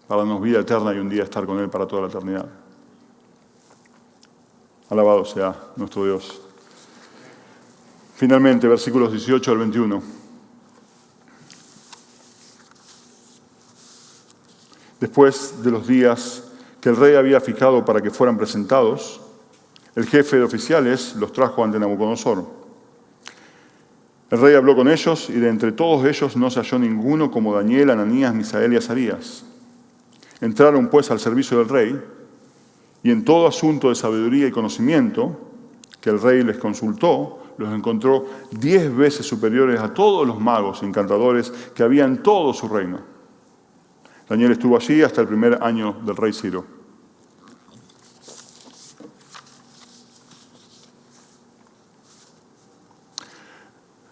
para darnos vida eterna y un día estar con Él para toda la eternidad. Alabado sea nuestro Dios. Finalmente, versículos 18 al 21. Después de los días que el rey había fijado para que fueran presentados, el jefe de oficiales los trajo ante Nabucodonosor. El rey habló con ellos y de entre todos ellos no se halló ninguno como Daniel, Ananías, Misael y Azarías. Entraron pues al servicio del rey y en todo asunto de sabiduría y conocimiento que el rey les consultó, los encontró 10 veces superiores a todos los magos y encantadores que había en todo su reino. Daniel estuvo allí hasta el primer año del rey Ciro.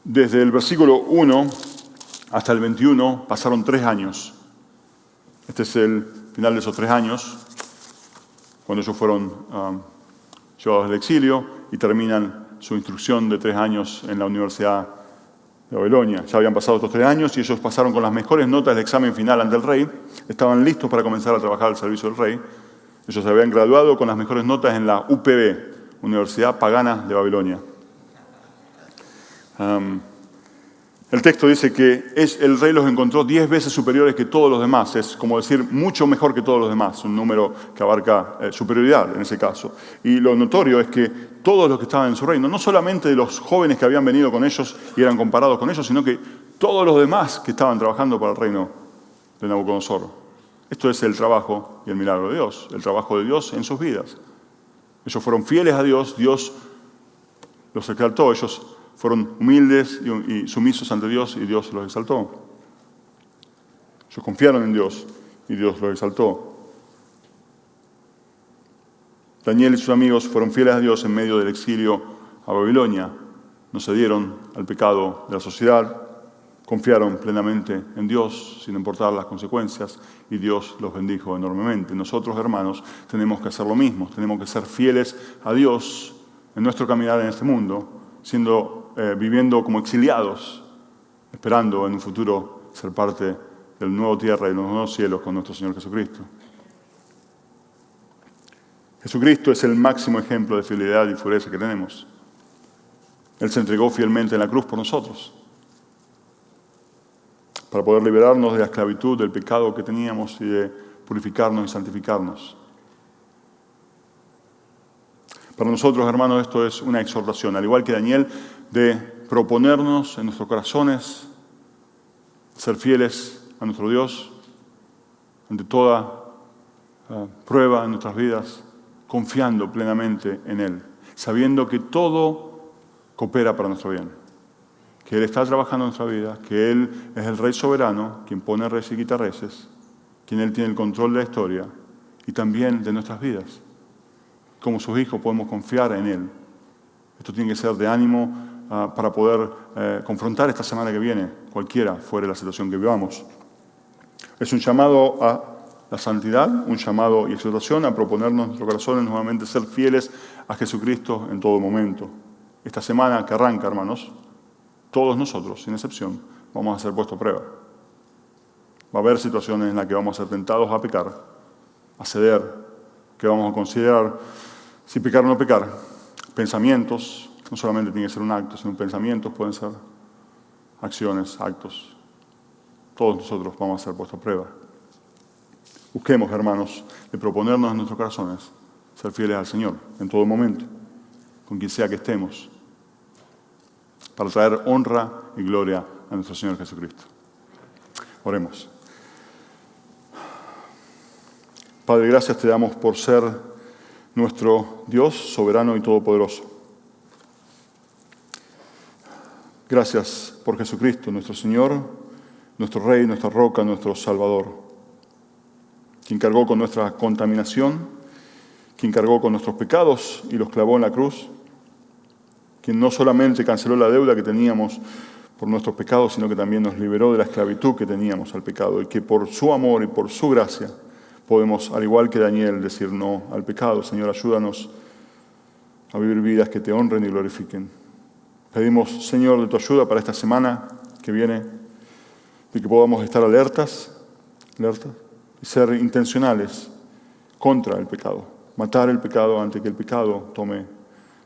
Desde el versículo 1 hasta el 21 pasaron 3 años. Este es el final de esos 3 años, cuando ellos fueron llevados al exilio y terminan su instrucción de 3 años en la Universidad de Babilonia. Ya habían pasado estos 3 años y ellos pasaron con las mejores notas del examen final ante el rey. Estaban listos para comenzar a trabajar al servicio del rey. Ellos se habían graduado con las mejores notas en la UPB, Universidad Pagana de Babilonia. El texto dice que el rey los encontró 10 veces superiores que todos los demás. Es como decir mucho mejor que todos los demás, un número que abarca superioridad en ese caso. Y lo notorio es que todos los que estaban en su reino, no solamente de los jóvenes que habían venido con ellos y eran comparados con ellos, sino que todos los demás que estaban trabajando para el reino de Nabucodonosor. Esto es el trabajo y el milagro de Dios, el trabajo de Dios en sus vidas. Ellos fueron fieles a Dios, Dios los exaltó, ellos fueron humildes y sumisos ante Dios y Dios los exaltó. Ellos confiaron en Dios y Dios los exaltó. Daniel y sus amigos fueron fieles a Dios en medio del exilio a Babilonia. No cedieron al pecado de la sociedad, confiaron plenamente en Dios sin importar las consecuencias y Dios los bendijo enormemente. Nosotros, hermanos, tenemos que hacer lo mismo. Tenemos que ser fieles a Dios en nuestro caminar en este mundo, viviendo como exiliados, esperando en un futuro ser parte del nuevo tierra y los nuevos cielos con nuestro Señor Jesucristo. Jesucristo es el máximo ejemplo de fidelidad y pureza que tenemos. Él se entregó fielmente en la cruz por nosotros, para poder liberarnos de la esclavitud, del pecado que teníamos y de purificarnos y santificarnos. Para nosotros, hermanos, esto es una exhortación, al igual que Daniel, de proponernos en nuestros corazones ser fieles a nuestro Dios ante toda prueba en nuestras vidas, confiando plenamente en Él, sabiendo que todo coopera para nuestro bien, que Él está trabajando en nuestra vida, que Él es el Rey soberano, quien pone reyes y quita reyes, quien Él tiene el control de la historia y también de nuestras vidas. Como sus hijos podemos confiar en Él. Esto tiene que ser de ánimo para poder confrontar esta semana que viene, cualquiera fuera la situación que vivamos. Es un llamado a la santidad, un llamado y exhortación a proponernos en nuestros corazones nuevamente ser fieles a Jesucristo en todo momento. Esta semana que arranca, hermanos, todos nosotros, sin excepción, vamos a ser puestos a prueba. Va a haber situaciones en las que vamos a ser tentados a pecar, a ceder, que vamos a considerar si pecar o no pecar, pensamientos, No solamente tiene que ser un acto, sino pensamientos, pueden ser acciones, actos. Todos nosotros vamos a ser puestos a prueba. Busquemos, hermanos, de proponernos en nuestros corazones ser fieles al Señor en todo momento, con quien sea que estemos, para traer honra y gloria a nuestro Señor Jesucristo. Oremos. Padre, gracias te damos por ser nuestro Dios soberano y todopoderoso. Gracias por Jesucristo, nuestro Señor, nuestro Rey, nuestra roca, nuestro Salvador, quien cargó con nuestra contaminación, quien cargó con nuestros pecados y los clavó en la cruz, quien no solamente canceló la deuda que teníamos por nuestros pecados, sino que también nos liberó de la esclavitud que teníamos al pecado, y que por su amor y por su gracia podemos, al igual que Daniel, decir no al pecado. Señor, ayúdanos a vivir vidas que te honren y glorifiquen. Pedimos, Señor, de tu ayuda para esta semana que viene, de que podamos estar alertas y ser intencionales contra el pecado, matar el pecado antes que el pecado tome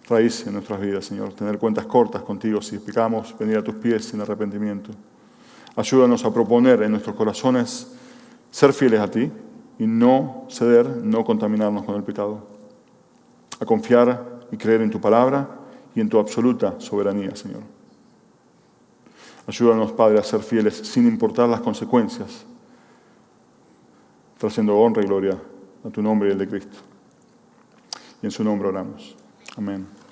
raíz en nuestras vidas, Señor. Tener cuentas cortas contigo si pecamos, venir a tus pies sin arrepentimiento. Ayúdanos a proponer en nuestros corazones ser fieles a ti y no ceder, no contaminarnos con el pecado. A confiar y creer en tu palabra y en tu absoluta soberanía, Señor. Ayúdanos, Padre, a ser fieles sin importar las consecuencias, trayendo honra y gloria a tu nombre y el de Cristo. Y en su nombre oramos. Amén.